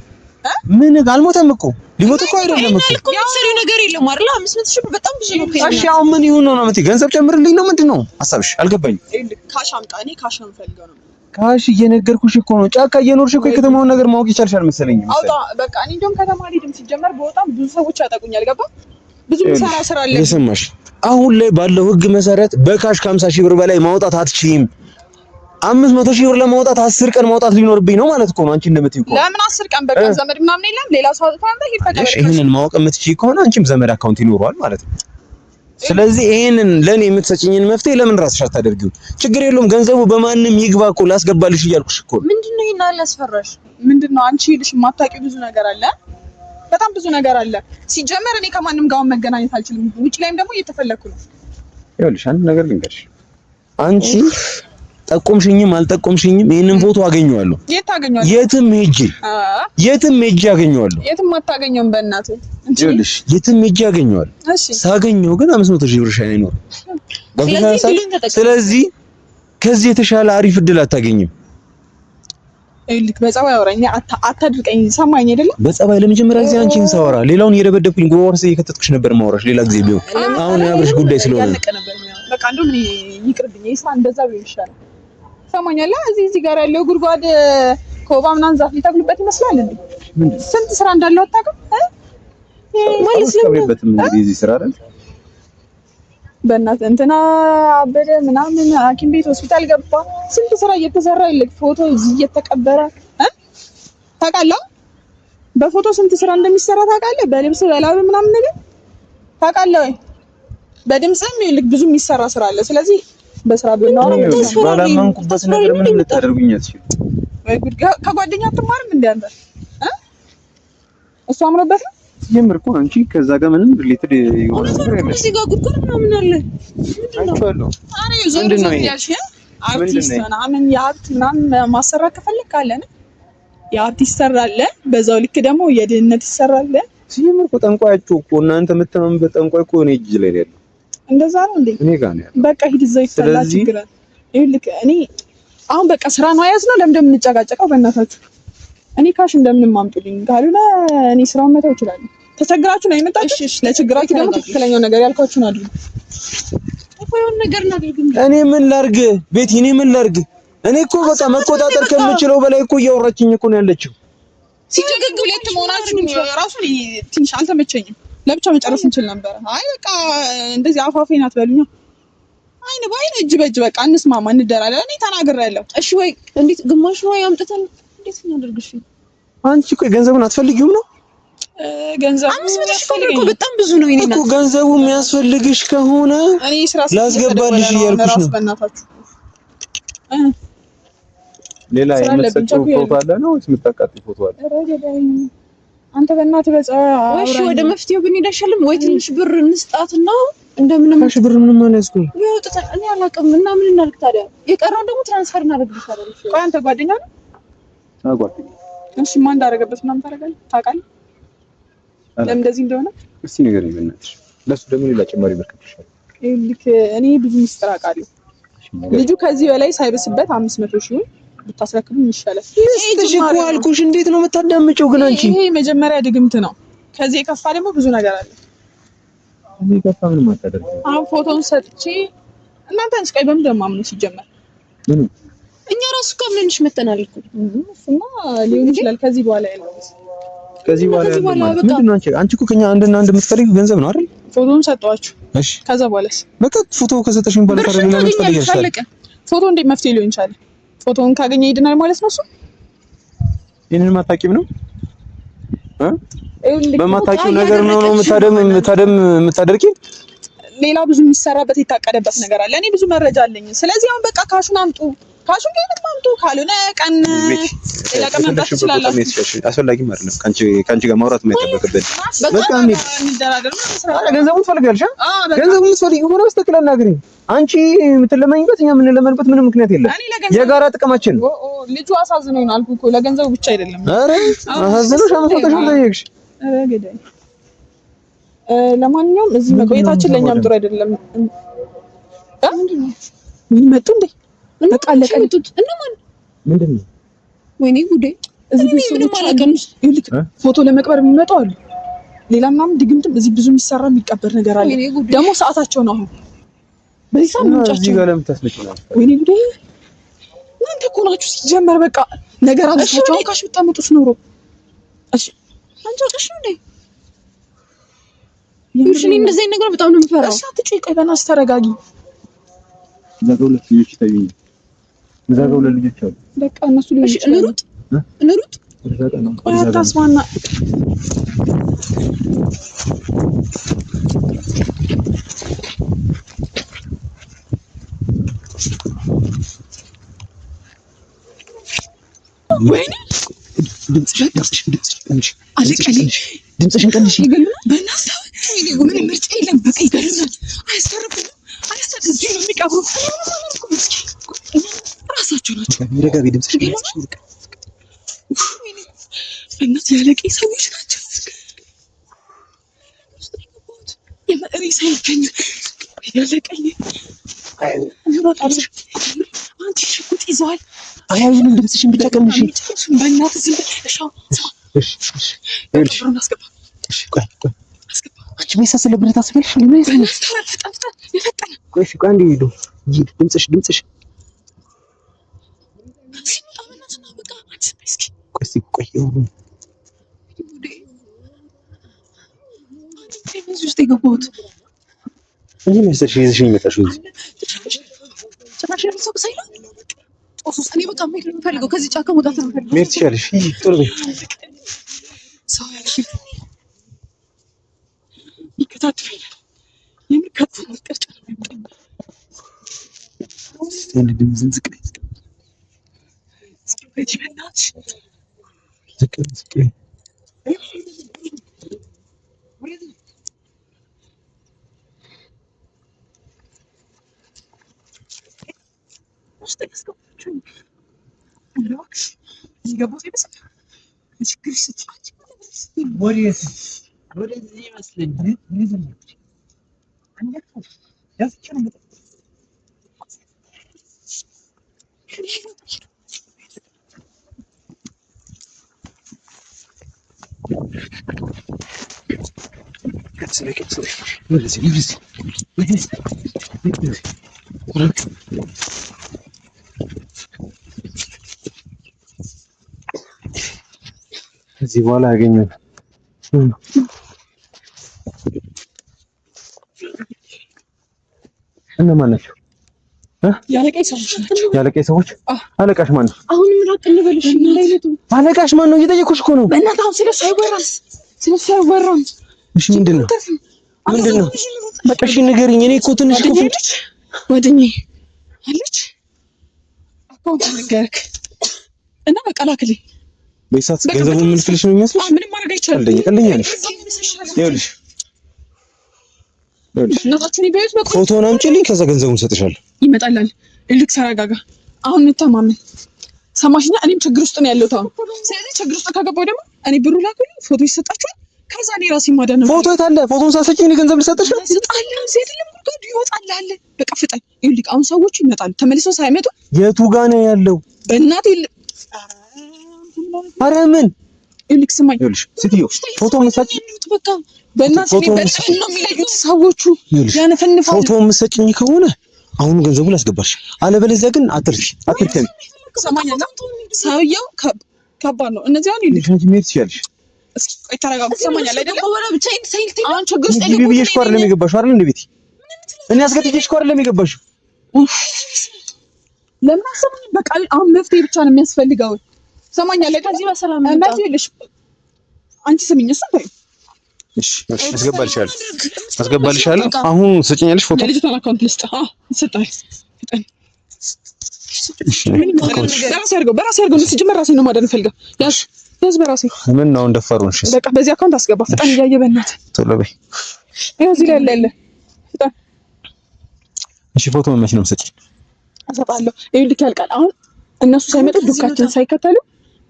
[SPEAKER 1] ምን አልሞተም እኮ ሊሞት እኮ አይደለም እኮ
[SPEAKER 3] ያሰሪው ነገር የለም አይደል? 500 ሺህ ብር በጣም ብዙ ነው።
[SPEAKER 1] እሺ አሁን ምን ይሁን ነው ማለት ገንዘብ ጨምርልኝ ነው ምንድን ነው ሀሳብሽ? አልገባኝም።
[SPEAKER 2] ካሽ አምጣ። እኔ ካሽ ነው የምፈልገው ነው።
[SPEAKER 1] ካሽ እየነገርኩሽ እኮ ነው። ጫካ እየኖርሽ እኮ የከተማውን ነገር ማወቅ ይቻልሻል መሰለኝ።
[SPEAKER 2] አውጣ በቃ። እኔ እንደውም ከተማ አልሄድም ሲጀመር። በጣም ብዙ ሰዎች ያጠቁኛል። ገባ? ብዙ ሰራ ስራ አለ።
[SPEAKER 1] የሰማሽ? አሁን ላይ ባለው ህግ መሰረት በካሽ ከ50 ሺህ ብር በላይ ማውጣት አትችይም። 500 ሺህ ብር ለማውጣት 10 ቀን ማውጣት ሊኖርብኝ ነው ማለት እኮ ነው። አንቺ እንደምትይው እኮ
[SPEAKER 2] ለምን 10 ቀን? በቃ ዘመድ ምናምን የለም ሌላ ሰው አውጥቷል። ይፈቀዳል።
[SPEAKER 1] ይሄንን ማወቅ የምትችይ ከሆነ አንቺም ዘመድ አካውንት ይኖረዋል ማለት ነው። ስለዚህ ይሄንን ለኔ የምትሰጪኝን መፍትሄ ለምን ራስሽ አታደርጊው? ችግር የለውም ገንዘቡ በማንም ይግባ እኮ ላስገባልሽ እያልኩሽ እኮ ነው።
[SPEAKER 3] ምንድነው ይሄን አላስፈራሽ?
[SPEAKER 2] ምንድነው አንቺ ልሽ የማታውቂው ብዙ ነገር አለ። በጣም ብዙ ነገር አለ። ሲጀመር እኔ ከማንም ጋር መገናኘት አልችልም። ውጪ ላይም ደግሞ እየተፈለኩ ነው።
[SPEAKER 1] ይኸውልሽ አንድ ነገር ልንገርሽ። አንቺ ጠቆምሽኝም አልጠቆምሽኝም ይሄንን ፎቶ አገኘዋለሁ።
[SPEAKER 2] የት ታገኘዋለህ?
[SPEAKER 1] የትም ሄጄ አገኘዋለሁ።
[SPEAKER 2] የትም አታገኘውም በእናትህ እንጂ።
[SPEAKER 1] ይኸውልሽ የትም ሄጄ አገኘዋለሁ።
[SPEAKER 2] እሺ
[SPEAKER 1] ሳገኘው ግን 500 ሺህ ብር ሻይ ነው። ስለዚህ ከዚህ የተሻለ አሪፍ እድል አታገኝም።
[SPEAKER 2] ይልክ በጸባይ አውራኝ አታድርቀኝ። ሰማኝ አይደለ?
[SPEAKER 1] በጸባይ ለመጀመሪያ ጊዜ አንቺን ሳወራ ሌላውን እየደበደብኩኝ ጎርስ እየከተትኩሽ ነበር ማውራሽ ሌላ ጊዜ ቢሆን። አሁን ያብርሽ ጉዳይ ስለሆነ
[SPEAKER 2] በቃ እንደውም እኔ ይቅርብኝ። ይስማ እንደዛ ቢሆን ይሻላል። ሰማኛለህ? እዚህ ጋር ያለው ጉድጓድ ኮባ ምናምን ዛፍ ሊተክሉበት ይመስላል እንዴ? ስንት ስራ እንዳለው አታውቅም ማለት ነው።
[SPEAKER 1] እዚህ ስራ አይደል?
[SPEAKER 2] በእናትህ እንትና አበደ ምናምን ሐኪም ቤት ሆስፒታል ገባ። ስንት ስራ እየተሰራ ይልክ ፎቶ እዚህ እየተቀበረ ታውቃለህ? በፎቶ ስንት ስራ እንደሚሰራ ታውቃለህ? በልብስ በላብ ምናምን ነገር ታውቃለህ ወይ? በድምጽም ይልክ ብዙ የሚሰራ ስራ አለ። ስለዚህ በስራ ብናወራ
[SPEAKER 1] ባላመንኩበት ነገር ምንም ልታደርጉኝ አትችሉ
[SPEAKER 2] ወይ? ጉድ! ከጓደኛ አትማርም እንዴ አንተ? እሱ አምሮበት ነው
[SPEAKER 1] የምር እኮ አንቺ ከዛ ጋር ምንም ሪሌትድ የሆነ ነገር የለም።
[SPEAKER 3] እዚህ ጋር ጉድጓድ ምናምን አለ።
[SPEAKER 1] ምንድነው?
[SPEAKER 2] አሬ ዞር ዞር ያልሽ አርቲስት ምናምን የሀብት ምናምን ማሰራት ከፈለክ ካለ ነው የአርቲስት ይሰራል። በዛው ልክ ደግሞ የድህነት ይሰራል።
[SPEAKER 1] የምር እኮ ጠንቋያችሁ እኮ እናንተ የምትተማመኑበት ጠንቋይ እኮ እኔ እጅ ላይ ያለው
[SPEAKER 2] እንደዛ ነው እንዴ?
[SPEAKER 1] እኔ ጋር ነው ያለው።
[SPEAKER 2] በቃ ሂድ እዛ ይፈላ ችግር አለ። ይኸውልህ እኔ አሁን በቃ ስራ ነው ያዝነው። ለምን እንደምንጨቃጨቀው በእናታችሁ እኔ ካሽ እንደምንም አምጡልኝ። ካልሆነ እኔ ስራውን መተው እችላለሁ። ተቸግራችሁ ነው የመጣችሁ። እሺ ለችግራችሁ ደግሞ ትክክለኛው ነገር ያልኳችሁን አድርጉ።
[SPEAKER 3] የሆነ ነገር እናድርግ።
[SPEAKER 1] እኔ ምን ላድርግ ቤቲ? እኔ ምን ላድርግ? እኔ እኮ በቃ መቆጣጠር ከምችለው በላይ እኮ እያወራችኝ እኮ ነው ያለችው።
[SPEAKER 2] ሲጀግግ ሁለት መሆናችሁ ራሱ ትንሽ አልተመቸኝም። ለብቻ መጨረስ እንችል ነበር። አይ በቃ እንደዚህ አፋፌን አትበሉኛ። አይን ባይን እጅ በእጅ በቃ እንስማማ፣ እንደራለን። እኔ ተናግሬያለሁ።
[SPEAKER 3] እሺ ወይ እንዴት ግማሽ ነው ያምጥተን እንዴት እናደርግሽ?
[SPEAKER 1] አንቺ እኮ ገንዘቡን አትፈልጊውም ነው?
[SPEAKER 2] ገንዘቡ
[SPEAKER 3] 500 እኮ በጣም ብዙ ነው። ይሄን
[SPEAKER 1] እኮ ገንዘቡ የሚያስፈልግሽ ከሆነ
[SPEAKER 2] እኔ ስራ
[SPEAKER 1] ላስገባልሽ እያልኩሽ ነው። ሌላ የምትሰጪው ፎቶ አለ ነው ወይስ የምታቃጥይ ፎቶ አለ?
[SPEAKER 2] አንተ በእናትህ
[SPEAKER 3] እሺ ወደ መፍትሄው ብንሄድ አይሻልም ወይ? ትንሽ ብር እንስጣትና እንደምንም
[SPEAKER 1] ካሽ ብር ምንም አልያዝኩም።
[SPEAKER 3] ይወጣታል። እኔ አላውቅም እና ምን እናድርግ ታዲያ? የቀረውን ደግሞ ትራንስፈር እናደርግልሻለን።
[SPEAKER 2] ቆይ አንተ ጓደኛ ነው?
[SPEAKER 1] አዎ ጓደኛ።
[SPEAKER 2] እሺ ማን እንዳደረገበት ምናምን ታውቃለህ? ለምን እንደዚህ እንደሆነ
[SPEAKER 1] እስቲ ንገረኝ በእናትሽ። ለሱ ደግሞ ሌላ ጭማሪ ብር ከፍልሻለሁ።
[SPEAKER 2] እኔ ብዙ ሚስጥር አውቃለሁ። ልጁ ከዚህ በላይ ሳይበስበት 500 ሺህ ብታስረክቡኝ ይሻላል።
[SPEAKER 1] እሺ እኮ አልኩሽ። እንዴት ነው የምታዳምጪው ግን አንቺ?
[SPEAKER 2] ይሄ መጀመሪያ ድግምት ነው። ከዚህ የከፋ ደግሞ ብዙ ነገር አለ።
[SPEAKER 1] ከዚህ የከፋ ምንም አታደርጊም።
[SPEAKER 2] አሁን ፎቶውን ሰጥቼ እናንተ አንቺ ቆይ በምን ደማም ነው ሲጀመር?
[SPEAKER 3] እኛ ራሱ ከምንሽ መተናል እኮ
[SPEAKER 2] እሱማ ሊሆን ይችላል። ከዚህ በኋላ ያለው
[SPEAKER 1] ከዚህ በኋላ ምንድን ነው? አንቺ እኮ ከኛ አንድና አንድ የምትፈልጊው ገንዘብ ነው አይደል?
[SPEAKER 2] ፎቶውን ሰጠዋችሁ።
[SPEAKER 1] እሺ
[SPEAKER 2] ከዛ በኋላስ
[SPEAKER 1] በቃ ፎቶ ከሰጠሽኝ በኋላ ታዲያ ሌላ የምትፈልጊው ይችላል።
[SPEAKER 2] ፎቶ እንዴት መፍትሄ ሊሆን ይችላል? ፎቶውን ካገኘ ይድናል ማለት ነው። እሱ
[SPEAKER 1] ይሄንን ማታቂም ነው በማታቂው ነገር ነው የምታደርጊ። ሌላ
[SPEAKER 2] ብዙ የሚሰራበት የታቀደበት ነገር አለ። እኔ ብዙ መረጃ አለኝ። ስለዚህ አሁን በቃ ካሹን አምጡ። ካሹን ግን አምጡ። ካልሆነ ቀን ሌላ ቀን መምጣት ትችላላችሁ።
[SPEAKER 1] አስፈላጊም አይደለም ካንቺ ጋር ማውራት የማይጠበቅብን። በቃ
[SPEAKER 2] እንደራደር ነው።
[SPEAKER 1] ገንዘቡን ትፈልጊያለሽ? ገንዘቡን ትፈልጊው ሆነ በስተክል አናግሪኝ። አንቺ የምትለመኝበት እኛ የምንለመንበት ምንም ምክንያት የለም። የጋራ ጥቅማችን ነው።
[SPEAKER 2] ልጁ አሳዝኖኝ አልኩ እኮ ለገንዘቡ ብቻ አይደለም።
[SPEAKER 1] አረ አሳዝኖሽ አመጣሽ ጠየቅሽ።
[SPEAKER 2] አረ ገዳይ። ለማንኛውም እዚህ መቆየታችን ለኛም ጥሩ አይደለም። ምን መጡ እንዴ? በቃ ለቀልጡት እነማን
[SPEAKER 1] ምንድን ነው?
[SPEAKER 3] ወይኔ ጉዴ! እዚህ ምንም አላውቅም።
[SPEAKER 2] ይልክ ፎቶ ለመቅበር የሚመጡ አሉ። ሌላ ምናምን ድግምትም እዚህ ብዙ የሚሰራ የሚቀበር ነገር አለ። ደግሞ ሰዓታቸው ነው አሁን በዚህ ሳምንት ጫቸው
[SPEAKER 1] ጋር ለምታስነጭ ነው።
[SPEAKER 2] ወይኔ ጉዴ! እናንተ እኮ ናችሁ ሲጀመር በቃ ነገር አመጣችሁ ካሽ ብታመጡት ኖሮ። እሺ አንቺ አውቀሽ ነው እንዴ?
[SPEAKER 3] እሺ እንደዚህ አይነት ነገር በጣም ነው የምፈራው።
[SPEAKER 2] እሺ አትጩይ። ቆይ በእናትሽ ተረጋጊ።
[SPEAKER 1] እዛ ጋር ሁለት ልጆች ይታዩኛል። እዛ ጋር ሁለት ልጆች አሉ።
[SPEAKER 2] በቃ እነሱ ልጆች እንሩጥ። ቆይ አታስማና። ወይኔ ድምፅሽን ቀንሽ። በእናትህ ምን ምርጫ የለም። በቃ ይገርማል። አያስተርፉም። እዚህ ነው የሚቀብሩት። ራሳቸው ናቸው።
[SPEAKER 1] ረጋቢ ድምፅሽን ቀንሽ።
[SPEAKER 2] በእናትህ ያለቀ ሰዎች ናቸው። ሬሳ ይገኛል። ያለቀኝ አንቺ ሽጉጥ ይዘዋል።
[SPEAKER 1] አያዩንም። ድምፅሽን ብቻ ቀንሽ።
[SPEAKER 2] በእናትህ ዝም ብለሽ
[SPEAKER 1] አንቺ የሚያሳስለብን ታስቢያለሽ? ቆይ ቆይ አንዴ ሂዱ። ድምፅሽ ቆይ
[SPEAKER 2] እዚህ ውስጥ የገባሁት
[SPEAKER 1] እንጂ መሰለሽ ይዘሽኝ መጣሽ እዚህ
[SPEAKER 2] ጭራሽ ሰው ሳይሆን ጦስ እኔ በቃ መሄድ ነው የምፈልገው። ከዚህ ጫካ መውጣት ነው የምፈልገው።
[SPEAKER 1] መሄድ ትችያለሽ። ቶሎ በይ።
[SPEAKER 2] ሰው ያልሽ ይከታተላል። የሚከታተል ምርጫ ነው።
[SPEAKER 1] ስቴንድ ድምፅ ዝቅ በይ። ዝቅ በይ።
[SPEAKER 4] ወደዚህ ይመስለኛል።
[SPEAKER 1] እዚህ በኋላ ያገኘን እነማን ናቸው? ያለቀኝ ሰዎች። አለቃሽ ማን ነው?
[SPEAKER 3] አሁን ምን አቀልበልሽ?
[SPEAKER 1] አለቃሽ ማን ነው? እየጠየኩሽ እኮ ነው።
[SPEAKER 3] በእናትህ አሁን ስለሱ አይወራም።
[SPEAKER 1] እሺ ምንድን ነው? እሺ ንገሪኝ። እኔ እኮ ትንሽ
[SPEAKER 3] ጓደኛዬ አለች አካውንት ነገርክ እና በቃ ላክልኝ።
[SPEAKER 1] በይሳት ገንዘቡን ምን ፍልሽ ነው የሚመስልሽ?
[SPEAKER 3] ምንም ማድረግ አይቻልም።
[SPEAKER 1] ቀልደኛ ነሽ። ይኸውልሽ
[SPEAKER 3] እናታችሁን ይበዩት። በቃ
[SPEAKER 1] ፎቶውን አምጪልኝ፣ ከዛ ገንዘቡን ሰጥሻለሁ።
[SPEAKER 3] ይመጣላል። እልክ ተረጋጋ። አሁን እንተማመን። ሰማሽኛ? እኔም ችግር ውስጥ ነው ያለሁት አሁን። ስለዚህ ችግር ውስጥ ከገባሁ ደግሞ እኔ ብሩ ላኩልኝ፣ ፎቶ ይሰጣችኋል። ከዛ እኔ ራሴ ማዳን ነው።
[SPEAKER 1] ፎቶ የት አለ? ፎቶውን ሳትሰጪኝ እኔ ገንዘብ ልሰጥሽ ነው?
[SPEAKER 3] ስጣለሁ። ሴት ለምርጋዱ ይወጣልሃል። በቃ ፍጠን። ይኸውልህ አሁን ሰዎቹ ይመጣሉ። ተመልሰው ሳይመጡ
[SPEAKER 1] የቱ ጋር ነው ያለው?
[SPEAKER 3] በእናትህ
[SPEAKER 1] ኧረ ምን
[SPEAKER 3] ይኸውልህ ስማኝ።
[SPEAKER 1] ይኸውልሽ ሴትዮ ፎቶውን ሰጪ።
[SPEAKER 3] በቃ በእናትህ በጣም ነው የሚለዩት ሰዎቹ። ያነፈንፋሉ።
[SPEAKER 1] ፎቶውን የምትሰጪኝ ከሆነ አሁን ገንዘቡን ላስገባሽ፣ አለበለዚያ ግን አትርፊ።
[SPEAKER 3] ሰማኛና ሰውየው ከባድ ነው። እነዚህ አሁን ይልሽ
[SPEAKER 1] ሜት ይችላልሽ።
[SPEAKER 3] እስኪ ተረጋጋ። ሰማኛል አይደለም? ብቻ ኢንሳይልቲ አሁን ችግር ውስጥ
[SPEAKER 1] ነው ብዬሽ እኮ አይደለም የገባሽው አይደል? እንደ ቤቲ እኔ አስገድጄሽ እኮ አይደለም የገባሽው።
[SPEAKER 3] ለምን አሰማኝ? በቃ አሁን መፍትሄ ብቻ ነው የሚያስፈልገው። ሰማኛል አይደል? ከዚህ በሰላም ነው እናት ይልሽ። አንቺ ስሚኝ። እሱ ታዩ።
[SPEAKER 1] እሺ አስገባልሻለሁ። አሁን ስጭኛለሽ ፎቶ።
[SPEAKER 3] ለልጅቷ አካውንት ልስጥ። ስጣይ ፍጠን። በራሴ አድርገው ነው ሲጀመር። ራሴ ነው ማዳን ፈልገው። ያዝ በራሴ።
[SPEAKER 1] ምን ነው እንደፈሩን? እሺ
[SPEAKER 3] በቃ በዚህ አካውንት አስገባ። ፍጠን። እያየ በእናትህ
[SPEAKER 1] ቶሎ በይ።
[SPEAKER 3] ይኸው እዚህ ላይ ያለ ፍጠን።
[SPEAKER 1] እሺ ፎቶ መቼ ነው የምትሰጪኝ?
[SPEAKER 3] እሰጣለሁ። ይኸውልህ ያልቃል። አሁን እነሱ ሳይመጡ ዱካችን ሳይከተሉ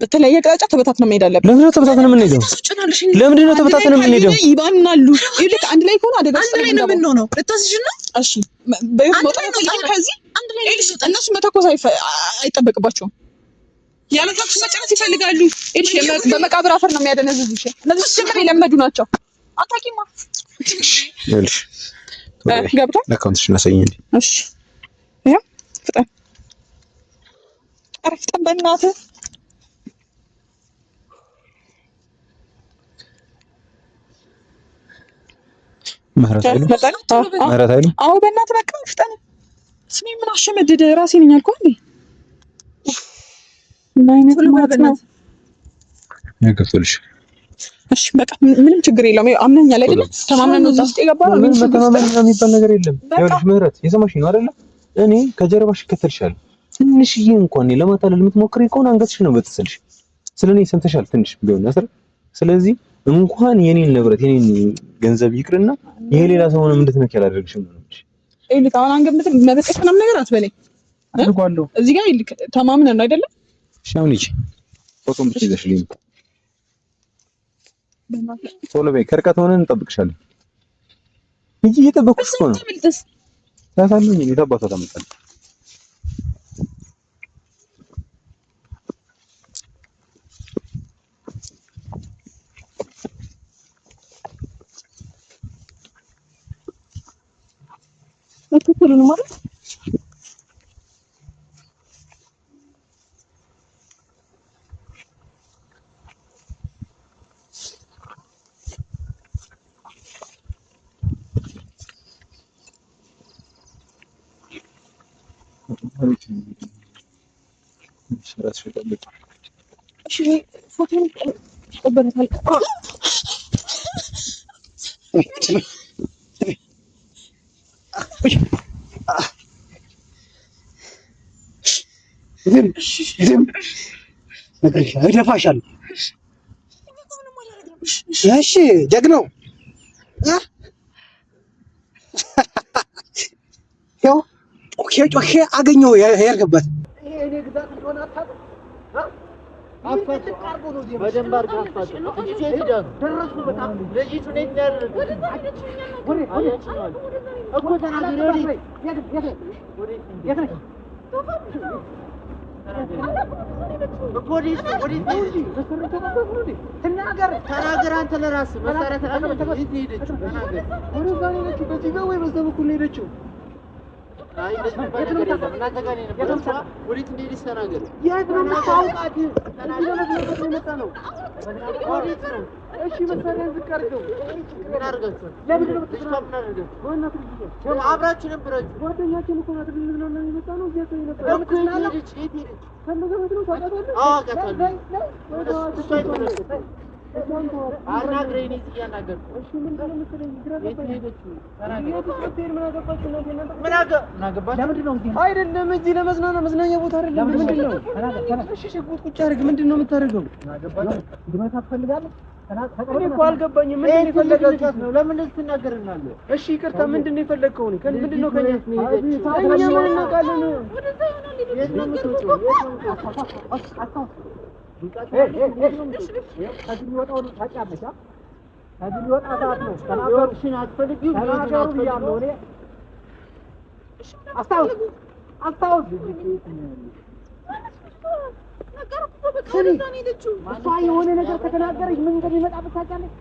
[SPEAKER 3] በተለያየ አቅጣጫ ተበታትነው መሄድ አለብን።
[SPEAKER 1] ለምን ነው ተበታትነው የምንሄደው? ለምንድን ነው ተበታትነው የምንሄደው?
[SPEAKER 3] ይባናሉ። ይልቅ አንድ ላይ ከሆነ አደጋ ውስጥ ነው የምንሆነው። ልታስይዥና እሺ፣ በህይወት መውጣት ከዚህ አንድ ላይ እነሱ መተኮስ አይጠበቅባቸውም። ያለታችሁ መጨረስ ይፈልጋሉ። እሺ፣ በመቃብር አፈር ነው የሚያደነዝዙሽ። እነዚህ ሲጀምር የለመዱ ናቸው። አታውቂማ።
[SPEAKER 1] ይኸውልሽ
[SPEAKER 3] ገብቷል።
[SPEAKER 1] አካውንትሽ እናሳየኝ።
[SPEAKER 3] እሺ፣ ይኸው ፍጠን። ኧረ ፍጠን በእናትህ።
[SPEAKER 1] ምህረት አይሉ
[SPEAKER 3] አዎ፣ በእናትህ በቃ ፍጠን። ስሜ ምን አሸመደደ? ራሴ ነኝ አልኩህ እንዴ? ምን አይነት ማለት ነው?
[SPEAKER 1] ያገብቶልሽ።
[SPEAKER 3] እሺ በቃ ምንም ችግር የለውም። አምነኛል አይደለ? ተማምነን ነው ውስጥ የገባነው።
[SPEAKER 1] ምን መተማመን ነው የሚባል ነገር የለም። ይኸውልሽ ምህረት፣ የሰማሽኝ ነው አይደለ? እኔ ከጀርባሽ እከተልሻለሁ። ትንሽዬ እንኳን ለማታለል የምትሞክሪ ከሆነ አንገትሽ ነው በተሰልሽ። ስለኔ ሰምተሻል? ትንሽ ቢሆን አስር። ስለዚህ እንኳን የኔን ንብረት የኔን ገንዘብ ይቅርና ይሄ ሌላ ሰው ሆነ እንድትነኪ አላደርግሽም ነው እንጂ
[SPEAKER 3] ይልክ አሁን አንገምት መበቀስ ምናምን ነገር አትበለኝ።
[SPEAKER 1] አድርጓለሁ
[SPEAKER 3] እዚህ ጋር ይልክ ተማምነን ነው አይደለም?
[SPEAKER 1] እሺ አሁን ይቺ ፎቶም ብትይዘሽልኝ ቶሎ በይ። ከርቀት ሆነን እንጠብቅሻለን እንጂ እየጠበኩሽ እኮ ነው። ታሳሉኝ እኔ ታባቷ ታመጣለች።
[SPEAKER 3] አትኩሩን ማለት እሺ ፎቶ ተቀበለታል።
[SPEAKER 4] እደፋሻለሁ። እሺ ጀግናው ያው ጮኬ አገኘው ያልገባት
[SPEAKER 5] በደንብ አድርገህ አፋቸው። ልጅቷ የት ሄዳ ነው? ደረስኩ። በጣም ልጅቱ ነው ያደረገው እኮ ተናገር። ተናገር አንተ ለራስህ መሰረት ሄደችው ተናገር። በዚህ ጋር ወይ በዛ በኩል ሄደችው? አይ እንደዚህ ባለ ነገር የለም። እናንተ ጋር ነው የነበረው። ወዴት እንደሄደች ተናገር። የት ነው የምታውቃት? ተናገር። የመጣ ነው ወዴት ነው? እሺ መሳሪያ ዝቅ አድርገው። ምን አድርጋችሁ? ለምን ነው የምትሽካምናደርገው? አብራችሁ ነበራችሁ። ጓደኛችን እኮ ናት። ምን ነው የመጣ ነው? እዚያ ነው የነበረው። የት ሄደች? ከነገበት ነው ታውቃታለህ? አዎ አውቃታለሁ። እሷ አይተነስ አናግረኝ። እዚህ እያናገርኩ። እሺ ምንድን ነው የምትለኝ? የት ሄደችው? ምን አገባች? ለምንድን ነው አይደለም እዚህ ለመዝናኛ መዝናኛ ቦታ አይደለም። ምንድን ነው? እሺ ሽጉጥ ቁጭ አድርግ። ምንድን ነው የምታደርገው? ግማታ ትፈልጋለህ? እኔ እኮ አልገባኝም። ምንድን ነው የፈለጋችሁት? ለምን ትናገርናለህ? እሺ ይቅርታ፣ ምንድን ነው የፈለግከው? ምንድን ነው ከእኛ እኛ ምን እናውቃለን? የት ነው የምትወጪው? ከዚህ የሚወጣው ታውቂያለሽ? ከዚህ የሚወጣ ሰዓት ነው። ተናገሩ። እሺ አትፈልጊም? ተናገሩ ብያለሁ እኔ። አስታውስ። እሷ የሆነ ነገር ከተናገረች ምን እንደሚመጣ ታውቂያለሽ?